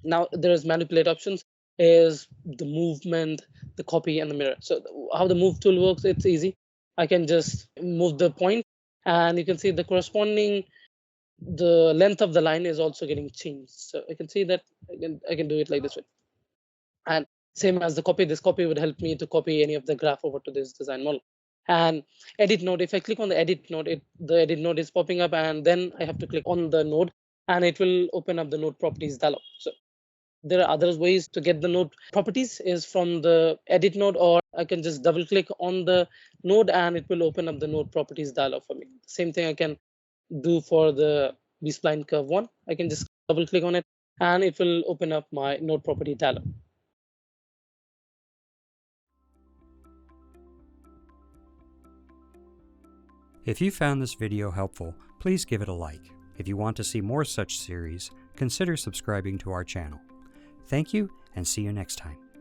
Now there's manipulate options is the movement, the copy, and the mirror. So how the move tool works, it's easy. I can just move the point, and you can see the corresponding the length of the line is also getting changed. So I can see that I can do it like this way. And same as the copy, this copy would help me to copy any of the graph over to this design model. And edit node, if I click on the edit node, the edit node is popping up, and then I have to click on the node, and it will open up the node properties dialog. So there are other ways to get the node properties is from the edit node, or I can just double click on the node and it will open up the node properties dialog for me. Same thing I can do for the B-spline curve one. I can just double click on it and it will open up my node property dialog. If you found this video helpful, please give it a like. If you want to see more such series, consider subscribing to our channel. Thank you, and see you next time.